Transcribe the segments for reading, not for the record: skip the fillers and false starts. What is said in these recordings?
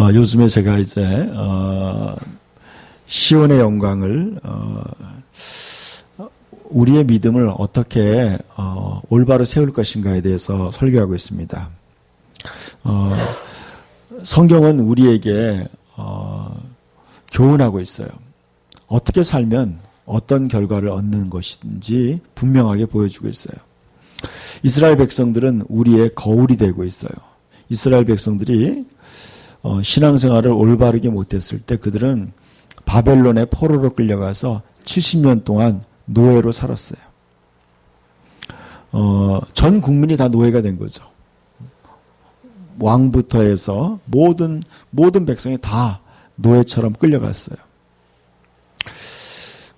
요즘에 제가 이제 시온의 영광을 우리의 믿음을 어떻게 올바로 세울 것인가에 대해서 설교하고 있습니다. 성경은 우리에게 교훈하고 있어요. 어떻게 살면 어떤 결과를 얻는 것인지 분명하게 보여주고 있어요. 이스라엘 백성들은 우리의 거울이 되고 있어요. 이스라엘 백성들이 신앙생활을 올바르게 못했을 때 그들은 바벨론의 포로로 끌려가서 70년 동안 노예로 살았어요. 전 국민이 다 노예가 된 거죠. 왕부터 해서 모든 백성이 다 노예처럼 끌려갔어요.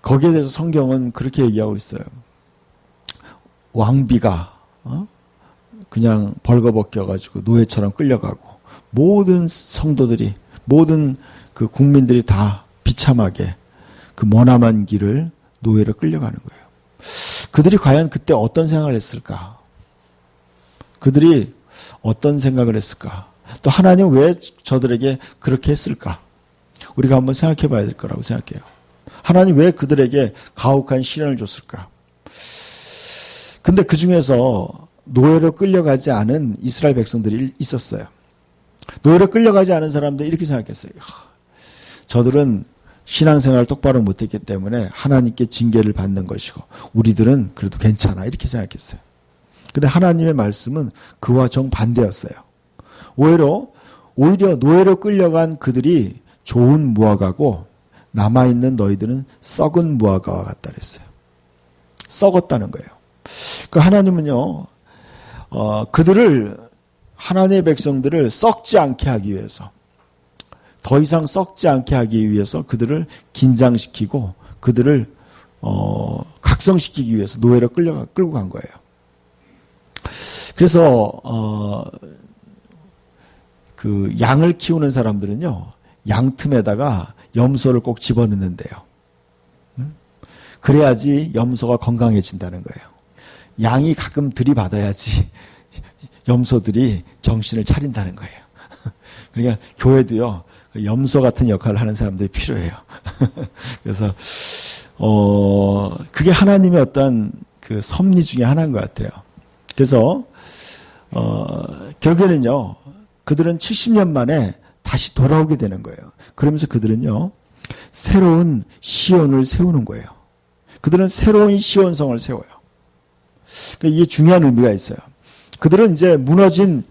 거기에 대해서 성경은 그렇게 얘기하고 있어요. 왕비가 그냥 벌거벗겨가지고 노예처럼 끌려가고 모든 성도들이 모든 그 국민들이 다 비참하게 그 머나먼 길을 노예로 끌려가는 거예요. 그들이 과연 그때 어떤 생각을 했을까? 그들이 어떤 생각을 했을까? 또 하나님 왜 저들에게 그렇게 했을까? 우리가 한번 생각해 봐야 될 거라고 생각해요. 하나님 왜 그들에게 가혹한 시련을 줬을까? 근데 그 중에서 노예로 끌려가지 않은 이스라엘 백성들이 있었어요. 노예로 끌려가지 않은 사람들이 이렇게 생각했어요. 저들은 신앙생활을 똑바로 못했기 때문에 하나님께 징계를 받는 것이고 우리들은 그래도 괜찮아 이렇게 생각했어요. 근데 하나님의 말씀은 그와 정반대였어요. 오히려 노예로 끌려간 그들이 좋은 무화과고 남아있는 너희들은 썩은 무화과와 같다 그랬어요. 썩었다는 거예요. 그 하나님은요, 하나님의 백성들을 썩지 않게 하기 위해서, 더 이상 썩지 않게 하기 위해서 그들을 긴장시키고 그들을 각성시키기 위해서 노예로 끌고 간 거예요. 그래서 그 양을 키우는 사람들은요, 양 틈에다가 염소를 꼭 집어넣는데요. 그래야지 염소가 건강해진다는 거예요. 양이 가끔 들이받아야지 염소들이 정신을 차린다는 거예요. 그러니까 교회도요, 염소 같은 역할을 하는 사람들이 필요해요. 그래서 그게 하나님의 어떤 그 섭리 중에 하나인 것 같아요. 그래서 결국에는요, 그들은 70년 만에 다시 돌아오게 되는 거예요. 그러면서 그들은요, 새로운 시온을 세우는 거예요. 그들은 새로운 시온성을 세워요. 이게 중요한 의미가 있어요. 그들은 이제 무너진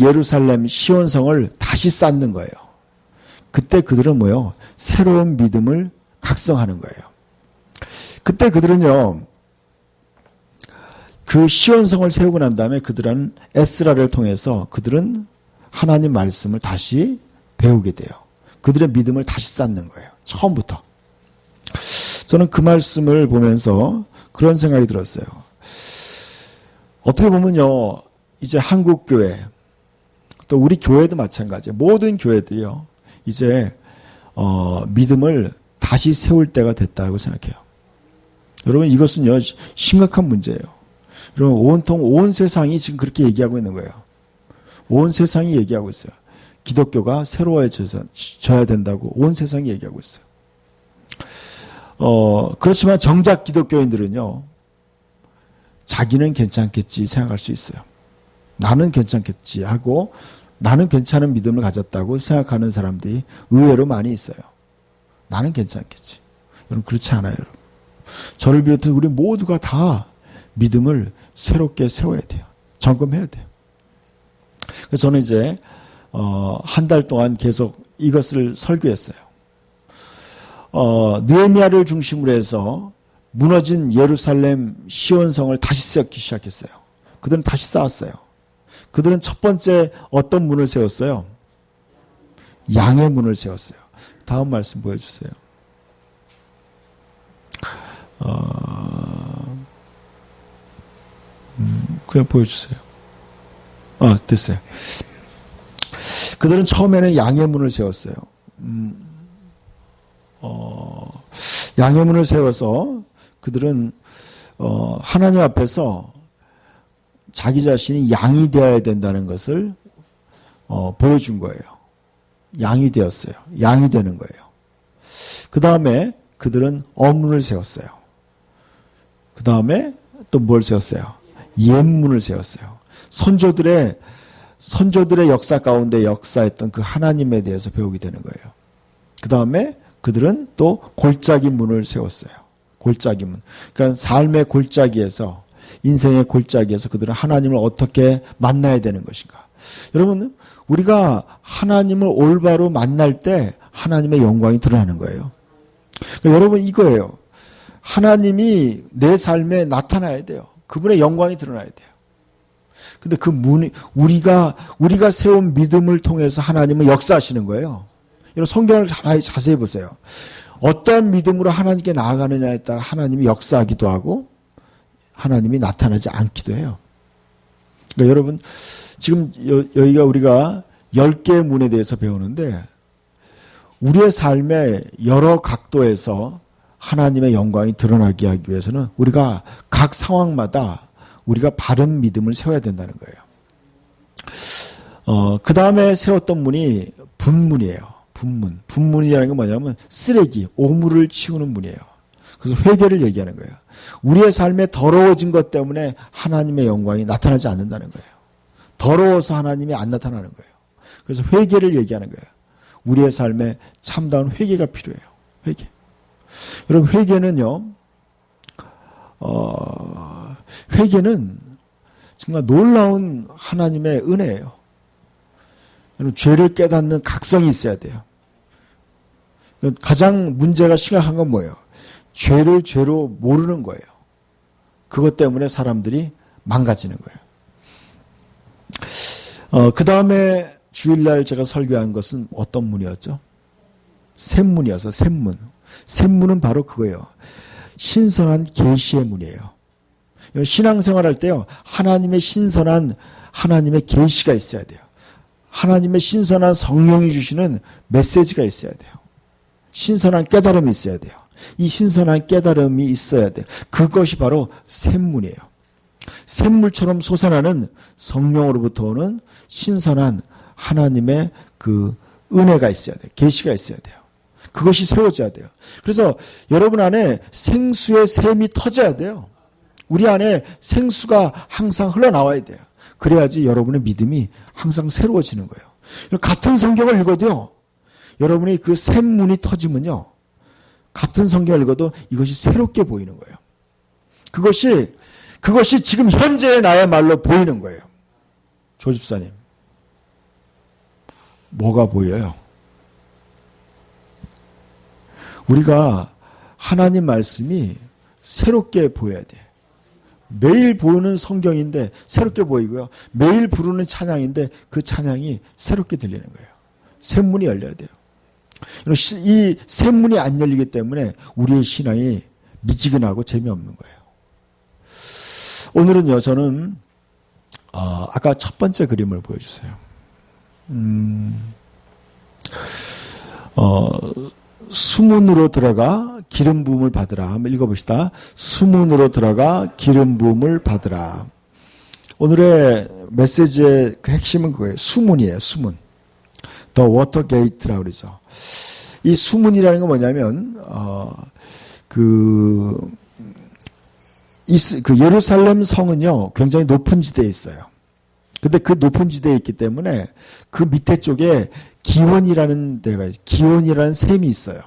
예루살렘 시온성을 다시 쌓는 거예요. 그때 그들은 뭐예요? 새로운 믿음을 각성하는 거예요. 그때 그들은요, 그 시온성을 세우고 난 다음에 그들은 에스라를 통해서 그들은 하나님 말씀을 다시 배우게 돼요. 그들의 믿음을 다시 쌓는 거예요. 처음부터. 저는 그 말씀을 보면서 그런 생각이 들었어요. 어떻게 보면요, 이제 한국교회, 또 우리 교회도 마찬가지예요. 모든 교회들이요, 이제 믿음을 다시 세울 때가 됐다고 생각해요. 여러분, 이것은요, 심각한 문제예요. 여러분, 온통 온 세상이 지금 그렇게 얘기하고 있는 거예요. 온 세상이 얘기하고 있어요. 기독교가 새로워져야 된다고 온 세상이 얘기하고 있어요. 그렇지만 정작 기독교인들은요, 자기는 괜찮겠지 생각할 수 있어요. 나는 괜찮겠지 하고 나는 괜찮은 믿음을 가졌다고 생각하는 사람들이 의외로 많이 있어요. 나는 괜찮겠지. 여러분, 그렇지 않아요. 여러분. 저를 비롯해 우리 모두가 다 믿음을 새롭게 세워야 돼요. 점검해야 돼요. 그래서 저는 이제 한 달 동안 계속 이것을 설교했어요. 느헤미야를 중심으로 해서 무너진 예루살렘 시온성을 다시 쌓기 시작했어요. 그들은 다시 쌓았어요. 그들은 첫 번째 어떤 문을 세웠어요? 양의 문을 세웠어요. 다음 말씀 보여주세요. 그냥 보여주세요. 됐어요. 그들은 처음에는 양의 문을 세웠어요. 양의 문을 세워서 그들은 하나님 앞에서 자기 자신이 양이 되어야 된다는 것을 보여준 거예요. 양이 되었어요. 양이 되는 거예요. 그 다음에 그들은 어문을 세웠어요. 그 다음에 또 뭘 세웠어요? 옛문을 세웠어요. 선조들의 역사 가운데 역사했던 그 하나님에 대해서 배우게 되는 거예요. 그 다음에 그들은 또 골짜기 문을 세웠어요. 골짜기 문. 그러니까 삶의 골짜기에서, 인생의 골짜기에서 그들은 하나님을 어떻게 만나야 되는 것인가. 여러분, 우리가 하나님을 올바로 만날 때 하나님의 영광이 드러나는 거예요. 그러니까 여러분, 이거예요. 하나님이 내 삶에 나타나야 돼요. 그분의 영광이 드러나야 돼요. 근데 그 문이, 우리가 세운 믿음을 통해서 하나님은 역사하시는 거예요. 여러분, 성경을 자세히 보세요. 어떠한 믿음으로 하나님께 나아가느냐에 따라 하나님이 역사하기도 하고 하나님이 나타나지 않기도 해요. 그러니까 여러분, 지금 여기가 우리가 10개의 문에 대해서 배우는데 우리의 삶의 여러 각도에서 하나님의 영광이 드러나게 하기 위해서는 우리가 각 상황마다 우리가 바른 믿음을 세워야 된다는 거예요. 그 다음에 세웠던 문이 분문이에요. 분문. 분문이라는 건 뭐냐면 쓰레기, 오물을 치우는 문이에요. 그래서 회개를 얘기하는 거예요. 우리의 삶에 더러워진 것 때문에 하나님의 영광이 나타나지 않는다는 거예요. 더러워서 하나님이 안 나타나는 거예요. 그래서 회개를 얘기하는 거예요. 우리의 삶에 참다운 회개가 필요해요. 회개. 여러분, 회개는 정말 놀라운 하나님의 은혜예요. 여러분, 죄를 깨닫는 각성이 있어야 돼요. 가장 문제가 심각한 건 뭐예요? 죄를 죄로 모르는 거예요. 그것 때문에 사람들이 망가지는 거예요. 그 다음에 주일날 제가 설교한 것은 어떤 문이었죠? 샘문이어서 샘문. 샘문은 바로 그거예요. 신선한 계시의 문이에요. 신앙생활 할 때요, 하나님의 신선한 하나님의 계시가 있어야 돼요. 하나님의 신선한 성령이 주시는 메시지가 있어야 돼요. 신선한 깨달음이 있어야 돼요. 이 신선한 깨달음이 있어야 돼요. 그것이 바로 샘문이에요. 샘물처럼 솟아나는 성령으로부터 오는 신선한 하나님의 그 은혜가 있어야 돼요. 계시가 있어야 돼요. 그것이 세워져야 돼요. 그래서 여러분 안에 생수의 샘이 터져야 돼요. 우리 안에 생수가 항상 흘러나와야 돼요. 그래야지 여러분의 믿음이 항상 새로워지는 거예요. 같은 성경을 읽어도요, 여러분이 그 샘문이 터지면요, 같은 성경을 읽어도 이것이 새롭게 보이는 거예요. 그것이 지금 현재의 나의 말로 보이는 거예요. 조 집사님, 뭐가 보여요? 우리가 하나님 말씀이 새롭게 보여야 돼. 매일 보는 성경인데 새롭게 보이고요. 매일 부르는 찬양인데 그 찬양이 새롭게 들리는 거예요. 샘문이 열려야 돼요. 이 샘문이 안 열리기 때문에 우리의 신앙이 미지근하고 재미없는 거예요. 오늘은요, 저는 아까 첫 번째 그림을 보여주세요. 수문으로 들어가 기름 부음을 받으라. 한번 읽어봅시다. 수문으로 들어가 기름 부음을 받으라. 오늘의 메시지의 그 핵심은 그거예요. 수문이에요. 수문. The Water Gate라고 그러죠. 이 수문이라는 건 뭐냐면 그 예루살렘 성은요, 굉장히 높은 지대에 있어요. 근데 그 높은 지대에 있기 때문에 그 밑에 쪽에 기원이라는 데가 있어요. 기원이라는 샘이 있어요.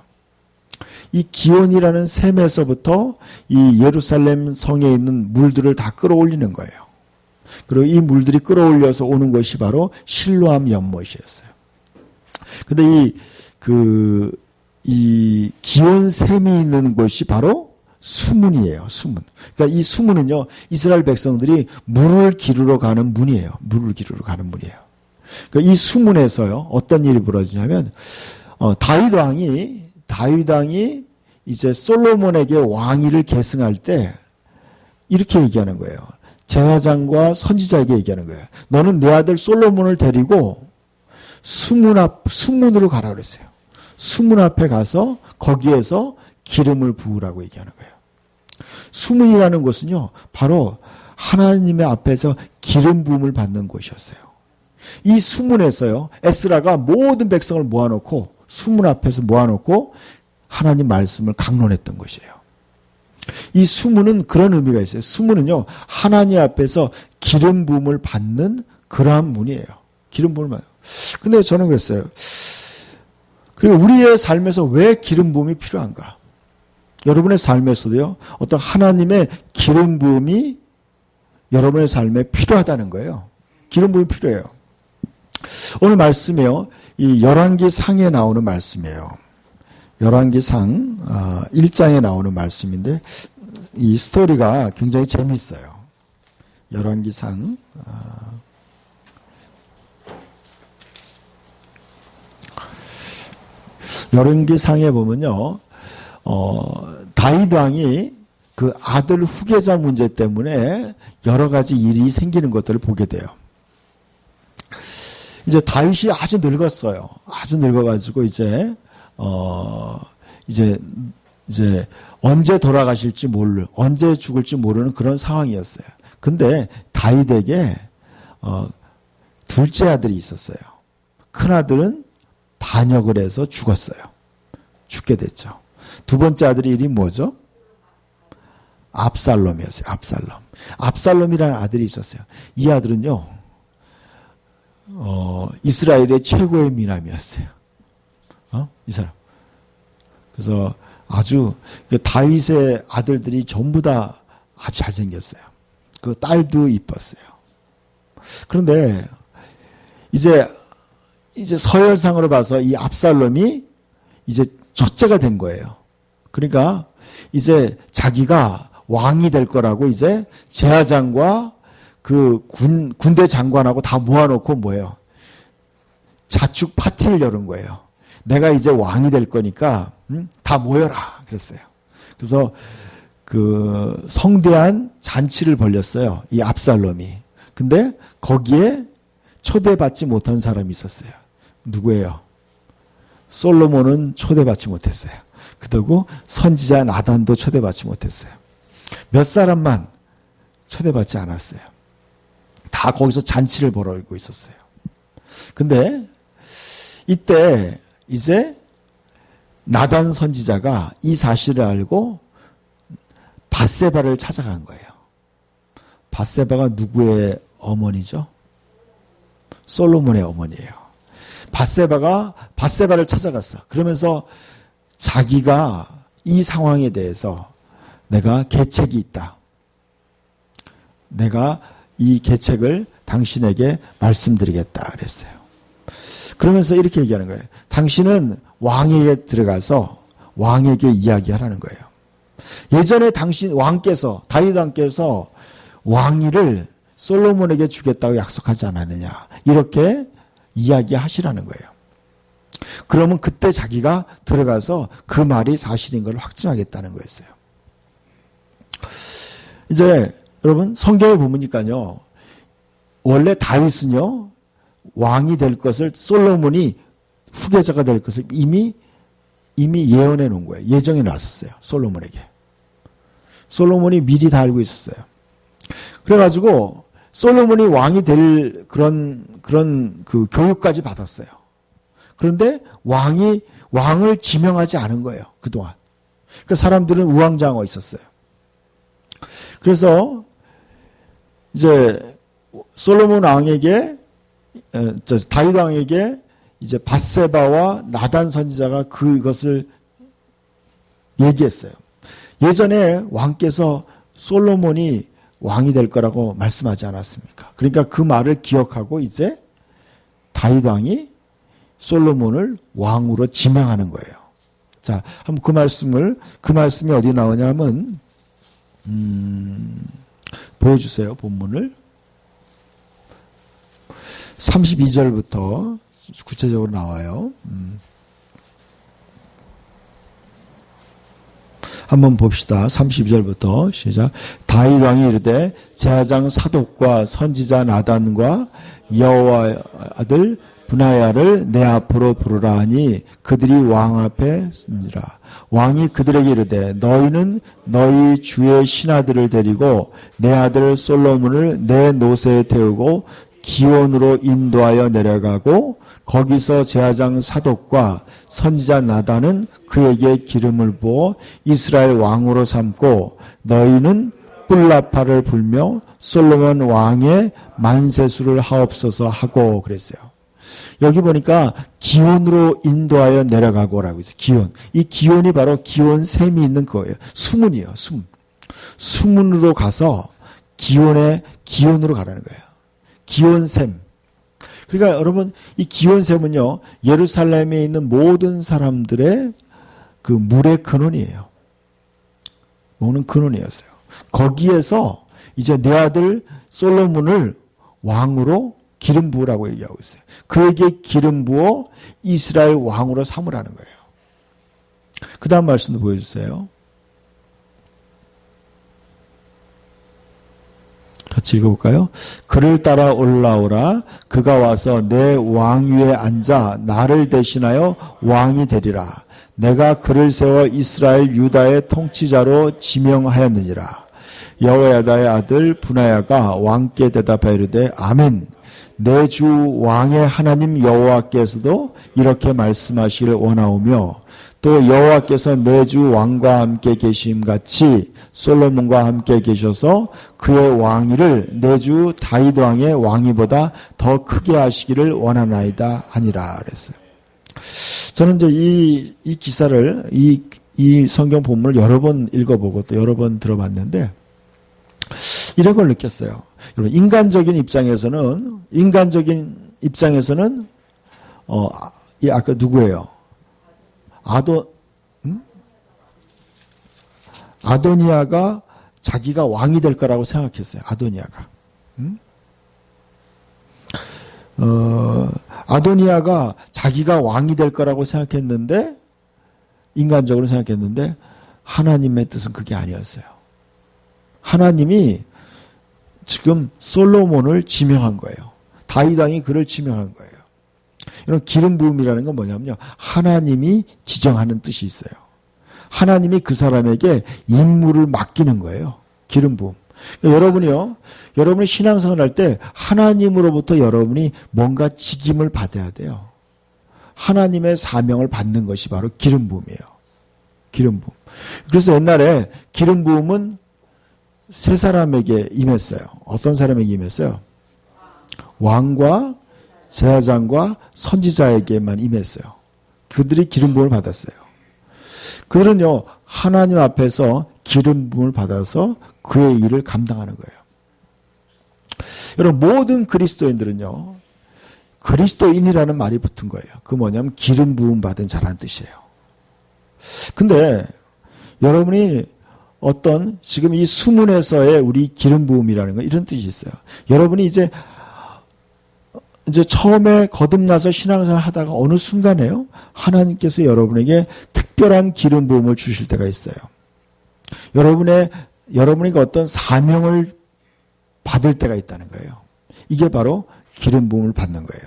이 기원이라는 샘에서부터 이 예루살렘 성에 있는 물들을 다 끌어올리는 거예요. 그리고 이 물들이 끌어올려서 오는 것이 바로 실로암 연못이었어요. 근데 이 기원 샘이 있는 곳이 바로 수문이에요. 수문. 그러니까 이 수문은요, 이스라엘 백성들이 물을 기르러 가는 문이에요. 물을 기르러 가는 문이에요. 그러니까 이 수문에서요, 어떤 일이 벌어지냐면, 다윗 왕이 이제 솔로몬에게 왕위를 계승할 때 이렇게 얘기하는 거예요. 제사장과 선지자에게 얘기하는 거예요. 너는 내 아들 솔로몬을 데리고 수문으로 가라 그랬어요. 수문 앞에 가서 거기에서 기름을 부으라고 얘기하는 거예요. 수문이라는 곳은요, 바로 하나님의 앞에서 기름 부음을 받는 곳이었어요. 이 수문에서요, 에스라가 모든 백성을 모아놓고 수문 앞에서 모아놓고 하나님 말씀을 강론했던 것이에요. 이 수문은 그런 의미가 있어요. 수문은요, 하나님 앞에서 기름 부음을 받는 그러한 문이에요. 기름 부음을 받아요. 근데 저는 그랬어요. 그리고 우리의 삶에서 왜 기름 부음이 필요한가? 여러분의 삶에서도요, 어떤 하나님의 기름 부음이 여러분의 삶에 필요하다는 거예요. 기름 부음이 필요해요. 오늘 말씀이요, 이 열왕기 상에 나오는 말씀이에요. 열왕기 상 1장에 나오는 말씀인데 이 스토리가 굉장히 재미있어요. 열왕기 상 열왕기 상에 보면요, 다윗 왕이 그 아들 후계자 문제 때문에 여러 가지 일이 생기는 것들을 보게 돼요. 이제 다윗이 아주 늙었어요. 아주 늙어가지고 이제 언제 돌아가실지 언제 죽을지 모르는 그런 상황이었어요. 근데 다윗에게 둘째 아들이 있었어요. 큰 아들은 반역을 해서 죽었어요. 죽게 됐죠. 두 번째 아들의 이름이 뭐죠? 압살롬이었어요. 압살롬이라는 아들이 있었어요. 이 아들은요, 이스라엘의 최고의 미남이었어요. 이 사람. 그래서 아주 다윗의 아들들이 전부 다 아주 잘생겼어요. 그 딸도 이뻤어요. 그런데 이제 서열상으로 봐서 이 압살롬이 이제 첫째가 된 거예요. 그러니까 이제 자기가 왕이 될 거라고 이제 제사장과 그 군대 장관하고 다 모아놓고 뭐예요? 자축 파티를 여는 거예요. 내가 이제 왕이 될 거니까 다 모여라 그랬어요. 그래서 그 성대한 잔치를 벌였어요. 이 압살롬이. 근데 거기에 초대받지 못한 사람이 있었어요. 누구예요? 솔로몬은 초대받지 못했어요. 그리고 선지자 나단도 초대받지 못했어요. 몇 사람만 초대받지 않았어요. 다 거기서 잔치를 벌이고 있었어요. 근데 이때 이제 나단 선지자가 이 사실을 알고 밧세바를 찾아간 거예요. 밧세바가 누구의 어머니죠? 솔로몬의 어머니예요. 밧세바를 찾아갔어. 그러면서 자기가 이 상황에 대해서 내가 계책이 있다. 내가 이 계책을 당신에게 말씀드리겠다 그랬어요. 그러면서 이렇게 얘기하는 거예요. 당신은 왕에게 들어가서 왕에게 이야기하라는 거예요. 예전에 다윗 왕께서 왕위를 솔로몬에게 주겠다고 약속하지 않았느냐. 이렇게 이야기하시라는 거예요. 그러면 그때 자기가 들어가서 그 말이 사실인 걸 확증하겠다는 거였어요. 이제 여러분 성경을 보니까요. 원래 다윗은요. 왕이 될 것을 솔로몬이 후계자가 될 것을 이미 예언해 놓은 거예요. 예정해 놨었어요. 솔로몬에게. 솔로몬이 미리 다 알고 있었어요. 그래가지고 솔로몬이 왕이 될 그런 그 교육까지 받았어요. 그런데 왕을 지명하지 않은 거예요. 그동안. 그러니까 사람들은 우왕좌왕하고 있었어요. 그래서 이제 솔로몬 왕에게 다윗 왕에게 이제 밧세바와 나단 선지자가 그것을 얘기했어요. 예전에 왕께서 솔로몬이 왕이 될 거라고 말씀하지 않았습니까? 그러니까 그 말을 기억하고 이제 다윗 왕이 솔로몬을 왕으로 지명하는 거예요. 자, 한번 그 말씀이 어디 나오냐면 보여주세요. 본문을 32절부터 구체적으로 나와요. 한번 봅시다. 32절부터 시작. 다윗 왕이 이르되 제사장 사독과 선지자 나단과 여호와 아들 분하야를 내 앞으로 부르라 하니 그들이 왕 앞에 서니라. 왕이 그들에게 이르되 너희는 너희 주의 신하들을 데리고 내 아들 솔로몬을 내 노새에 태우고 기온으로 인도하여 내려가고 거기서 제사장 사독과 선지자 나단은 그에게 기름을 부어 이스라엘 왕으로 삼고 너희는 뿔나파를 불며 솔로몬 왕의 만세수를 하옵소서 하고 그랬어요. 여기 보니까 기온으로 인도하여 내려가고라고 있어요. 기온. 이 기온이 바로 기온샘이 있는 거예요. 수문이에요. 수문. 수문으로 가서 기온으로 가라는 거예요. 기온샘. 그러니까 여러분 이 기온샘은요. 예루살렘에 있는 모든 사람들의 그 물의 근원이에요. 먹는 근원이었어요. 거기에서 이제 내 아들 솔로몬을 왕으로 기름 부으라고 얘기하고 있어요. 그에게 기름 부어 이스라엘 왕으로 삼으라는 거예요. 그 다음 말씀도 보여주세요. 같이 읽어볼까요? 그를 따라 올라오라. 그가 와서 내 왕위에 앉아 나를 대신하여 왕이 되리라. 내가 그를 세워 이스라엘 유다의 통치자로 지명하였느니라. 여호야다의 아들 분하야가 왕께 대답하여 이르되 아멘. 내 주 왕의 하나님 여호와께서도 이렇게 말씀하시기를 원하오며 또 여호와께서 내 주 왕과 함께 계심 같이 솔로몬과 함께 계셔서 그의 왕위를 내 주 다윗 왕의 왕위보다 더 크게 하시기를 원하나이다 하니라 그랬어요. 저는 이제 이 기사를 이 성경 본문을 여러 번 읽어보고 또 여러 번 들어봤는데 이런 걸 느꼈어요. 여러분 인간적인 입장에서는 이 아까 누구예요? 아도니아가 자기가 왕이 될 거라고 생각했어요. 아도니아가. 아도니아가 자기가 왕이 될 거라고 생각했는데 인간적으로 생각했는데 하나님의 뜻은 그게 아니었어요. 하나님이 지금 솔로몬을 지명한 거예요. 다윗 왕이 그를 지명한 거예요. 이런 기름 부음이라는 건 뭐냐면요. 하나님이 지정하는 뜻이 있어요. 하나님이 그 사람에게 임무를 맡기는 거예요. 기름 부음. 그러니까 여러분이 신앙생활 할 때 하나님으로부터 여러분이 뭔가 직임을 받아야 돼요. 하나님의 사명을 받는 것이 바로 기름 부음이에요. 기름 부음. 그래서 옛날에 기름 부음은 세 사람에게 임했어요. 어떤 사람에게 임했어요? 왕과 제사장과 선지자에게만 임했어요. 그들이 기름 부음을 받았어요. 그들은요, 하나님 앞에서 기름 부음을 받아서 그의 일을 감당하는 거예요. 여러분, 모든 그리스도인들은요, 그리스도인이라는 말이 붙은 거예요. 그 뭐냐면 기름 부음 받은 자라는 뜻이에요. 근데 여러분이 지금 이 수문에서의 우리 기름 부음이라는 거 이런 뜻이 있어요. 여러분이 이제 처음에 거듭나서 신앙생활 하다가 어느 순간에요. 하나님께서 여러분에게 특별한 기름 부음을 주실 때가 있어요. 여러분이 어떤 사명을 받을 때가 있다는 거예요. 이게 바로 기름 부음을 받는 거예요.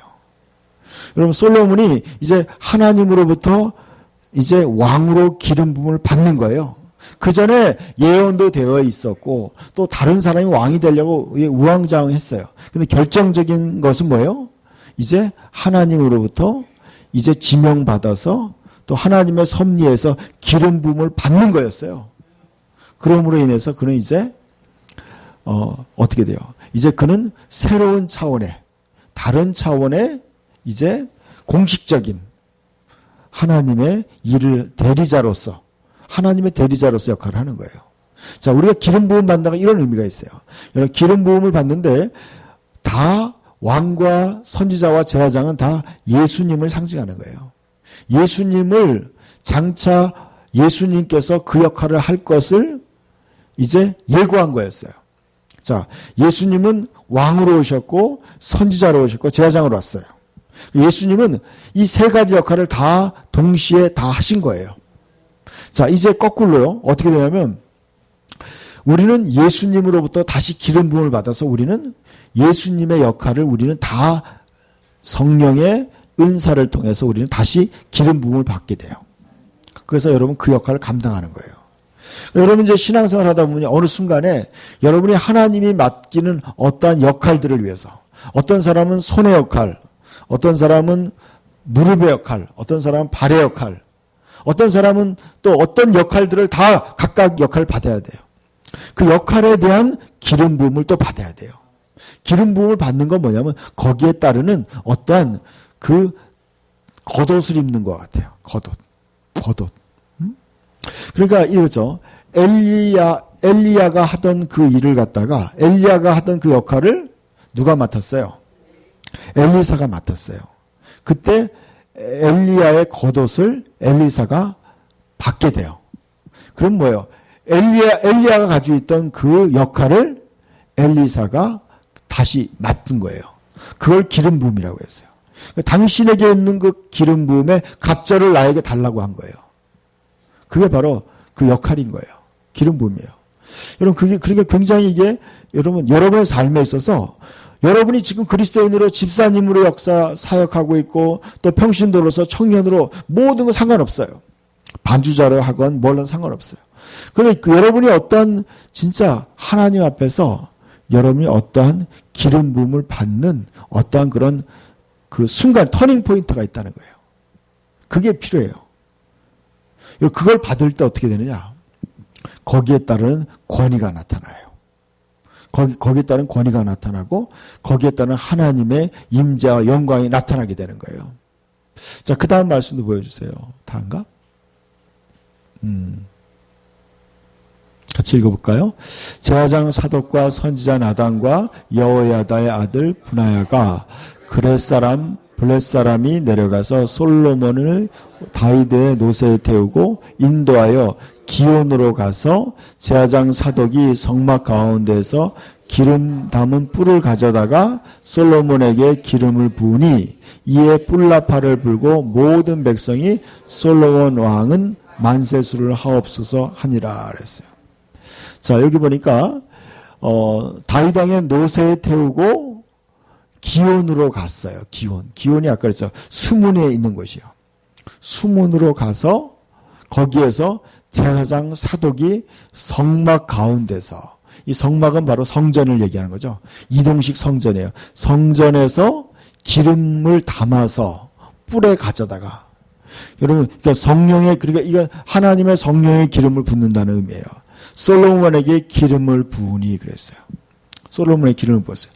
여러분 솔로몬이 이제 하나님으로부터 이제 왕으로 기름 부음을 받는 거예요. 그 전에 예언도 되어 있었고 또 다른 사람이 왕이 되려고 우왕좌왕했어요. 근데 결정적인 것은 뭐예요? 이제 하나님으로부터 이제 지명받아서 또 하나님의 섭리에서 기름 부음을 받는 거였어요. 그러므로 인해서 그는 이제 어떻게 돼요? 이제 그는 새로운 차원의 다른 차원의 이제 공식적인 하나님의 일을 하나님의 대리자로서 역할을 하는 거예요. 자, 우리가 기름 부음 받는다가 이런 의미가 있어요. 여러분 기름 부음을 받는데 다 왕과 선지자와 제사장은 다 예수님을 상징하는 거예요. 예수님을 장차 예수님께서 그 역할을 할 것을 이제 예고한 거였어요. 자, 예수님은 왕으로 오셨고 선지자로 오셨고 제사장으로 왔어요. 예수님은 이 세 가지 역할을 다 동시에 다 하신 거예요. 자, 이제 거꾸로요. 어떻게 되냐면 우리는 예수님으로부터 다시 기름 부음을 받아서 우리는 예수님의 역할을 우리는 다 성령의 은사를 통해서 우리는 다시 기름 부음을 받게 돼요. 그래서 여러분 그 역할을 감당하는 거예요. 여러분 이제 신앙생활 하다 보면 어느 순간에 여러분이 하나님이 맡기는 어떠한 역할들을 위해서 어떤 사람은 손의 역할, 어떤 사람은 무릎의 역할, 어떤 사람은 발의 역할, 어떤 사람은 또 어떤 역할들을 다 각각 역할을 받아야 돼요. 그 역할에 대한 기름 부음을 또 받아야 돼요. 기름 부음을 받는 건 뭐냐면 거기에 따르는 어떠한 그 겉옷을 입는 것 같아요. 겉옷. 그러니까 이거죠. 엘리야가 하던 그 일을 갖다가 엘리야가 하던 그 역할을 누가 맡았어요? 엘리사가 맡았어요. 그때 엘리야의 겉옷을 엘리사가 받게 돼요. 그럼 뭐예요? 엘리야가 가지고 있던 그 역할을 엘리사가 다시 맡은 거예요. 그걸 기름 부음이라고 했어요. 당신에게 있는 그 기름 부음의 갑절을 나에게 달라고 한 거예요. 그게 바로 그 역할인 거예요. 기름 부음이에요. 여러분, 그러니까 굉장히 이게 여러분의 삶에 있어서 여러분이 지금 그리스도인으로 집사님으로 사역하고 있고 또 평신도로서 청년으로 모든 건 상관없어요. 반주자로 하건 뭘로 상관없어요. 그런데 여러분이 어떠한 진짜 하나님 앞에서 여러분이 어떠한 기름 부음을 받는 어떠한 그런 그 순간 터닝 포인트가 있다는 거예요. 그게 필요해요. 그걸 받을 때 어떻게 되느냐? 거기에 따른 권위가 나타나요. 거기에 따른 권위가 나타나고 거기에 따른 하나님의 임재와 영광이 나타나게 되는 거예요. 자, 그 다음 말씀도 보여주세요. 다인가? 같이 읽어볼까요? 제사장 사독과 선지자 나단과 여호야다의 아들 분하야가 블렛 사람이 내려가서 솔로몬을 다윗의 노새에 태우고 인도하여 기온으로 가서 제사장 사독이 성막 가운데서 기름 담은 뿔을 가져다가 솔로몬에게 기름을 부으니 이에 뿔나팔을 불고 모든 백성이 솔로몬 왕은 만세수를 하옵소서 하니라 그랬어요. 자, 여기 보니까 다윗 왕의 노새에 태우고 기온으로 갔어요. 기온이 아까 그랬죠. 수문에 있는 곳이요. 수문으로 가서 거기에서 제사장 사독이 성막 가운데서, 이 성막은 바로 성전을 얘기하는 거죠. 이동식 성전이에요. 성전에서 기름을 담아서 뿔에 가져다가, 여러분, 그러니까 이거 하나님의 성령의 기름을 붓는다는 의미예요. 솔로몬에게 기름을 부으니 그랬어요. 솔로몬의 기름을 부었어요.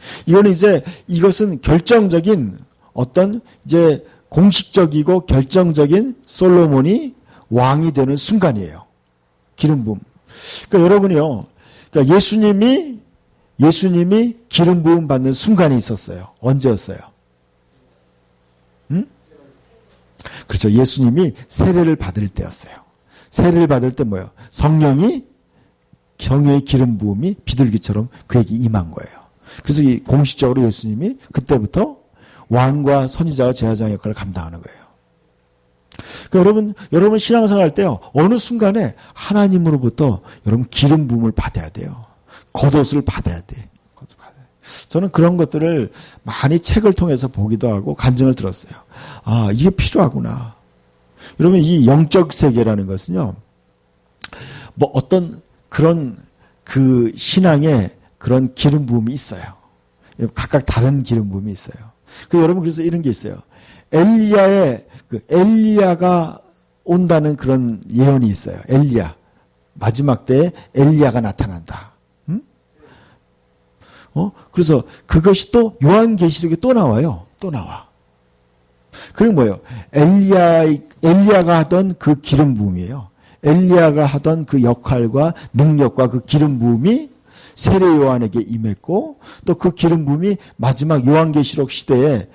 이것은 결정적인 어떤 이제 공식적이고 결정적인 솔로몬이 왕이 되는 순간이에요. 기름 부음. 그러니까 여러분이요. 그러니까 예수님이 기름 부음 받는 순간이 있었어요. 언제였어요? 그렇죠. 예수님이 세례를 받을 때였어요. 세례를 받을 때 뭐예요? 성령의 기름 부음이 비둘기처럼 그에게 임한 거예요. 그래서 공식적으로 예수님이 그때부터 왕과 선지자와 제사장 역할을 감당하는 거예요. 그러니까 여러분 신앙생활 할 때요, 어느 순간에 하나님으로부터 여러분 기름 부음을 받아야 돼요. 겉옷을 받아야 돼. 저는 그런 것들을 많이 책을 통해서 보기도 하고 간증을 들었어요. 아, 이게 필요하구나. 여러분, 이 영적 세계라는 것은요, 뭐 어떤 그런 그 신앙에 그런 기름 부음이 있어요. 각각 다른 기름 부음이 있어요. 여러분, 그래서 이런 게 있어요. 엘리야가 온다는 그런 예언이 있어요. 마지막 때에 엘리야가 나타난다. 그래서 그것이 또 요한계시록에 또 나와요. 또 나와. 그리고 뭐예요? 엘리야가 하던 그 기름 부음이에요. 엘리야가 하던 그 역할과 능력과 그 기름 부음이 세례 요한에게 임했고, 또 그 기름 부음이 마지막 요한계시록 시대에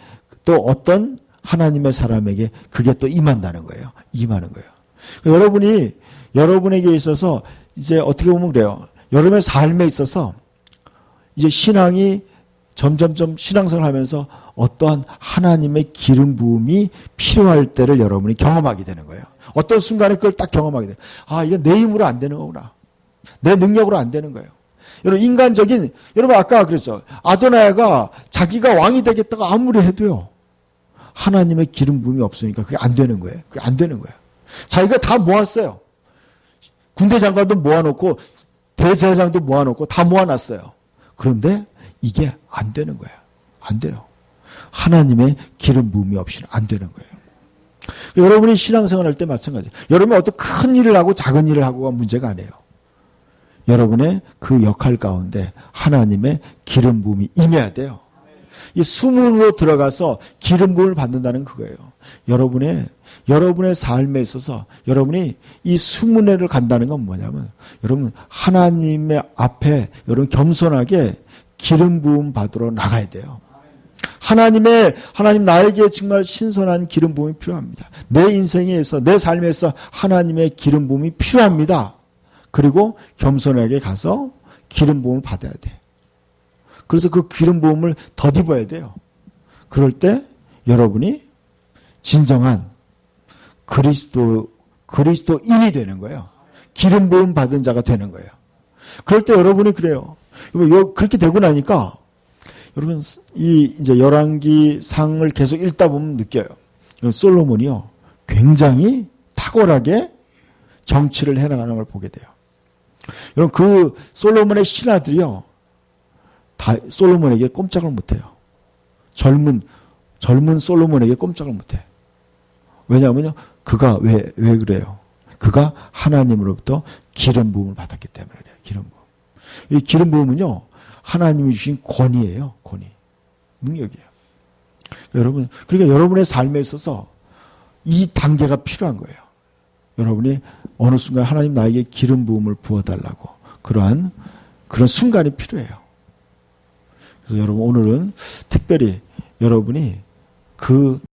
또 어떤 하나님의 사람에게 그게 또 임한다는 거예요. 임하는 거예요. 여러분에게 있어서 이제 어떻게 보면 그래요. 여러분의 삶에 있어서 이제 신앙이 점점점 신앙생활을 하면서 어떠한 하나님의 기름 부음이 필요할 때를 여러분이 경험하게 되는 거예요. 어떤 순간에 그걸 딱 경험하게 돼요. 아, 이게 내 힘으로 안 되는 거구나. 내 능력으로 안 되는 거예요. 여러분 아까 그랬죠. 아도나야가 자기가 왕이 되겠다고 아무리 해도요, 하나님의 기름 부음이 없으니까 그게 안 되는 거예요. 그게 안 되는 거예요. 자기가 다 모았어요. 군대 장관도 모아놓고 대제사장도 모아놓고 다 모아놨어요. 그런데 이게 안 되는 거야. 안 돼요. 하나님의 기름 부음이 없이는 안 되는 거예요. 여러분이 신앙생활 할 때 마찬가지예요. 여러분이 어떤 큰 일을 하고 작은 일을 하고가 문제가 아니에요. 여러분의 그 역할 가운데 하나님의 기름 부음이 임해야 돼요. 이 수문으로 들어가서 기름 부음을 받는다는 그거예요. 여러분의 삶에 있어서 여러분이 이 수문회를 간다는 건 뭐냐면 여러분 하나님의 앞에 여러분 겸손하게 기름 부음 받으러 나가야 돼요. 하나님 나에게 정말 신선한 기름 부음이 필요합니다. 내 인생에서 내 삶에서 하나님의 기름 부음이 필요합니다. 그리고 겸손하게 가서 기름 부음을 받아야 돼. 그래서 그 기름 부음을 덧입어야 돼요. 그럴 때 여러분이 진정한 그리스도인이 되는 거예요. 기름 부음 받은 자가 되는 거예요. 그럴 때 여러분이 그래요. 그렇게 되고 나니까 여러분 이제 열왕기 상을 계속 읽다 보면 느껴요. 솔로몬이요 굉장히 탁월하게 정치를 해나가는 걸 보게 돼요. 여러분 그 솔로몬의 신하들이요 다 솔로몬에게 꼼짝을 못해요. 젊은 솔로몬에게 꼼짝을 못해. 왜냐하면요 그가 왜 그래요? 그가 하나님으로부터 기름 부음을 받았기 때문에 그래요. 기름 부음. 이 기름 부음은요 하나님이 주신 권위예요. 권위. 능력이에요. 여러분 그러니까 여러분의 삶에 있어서 이 단계가 필요한 거예요. 여러분이 어느 순간 하나님 나에게 기름 부음을 부어달라고 그런 순간이 필요해요. 그래서 여러분 오늘은 특별히 여러분이 그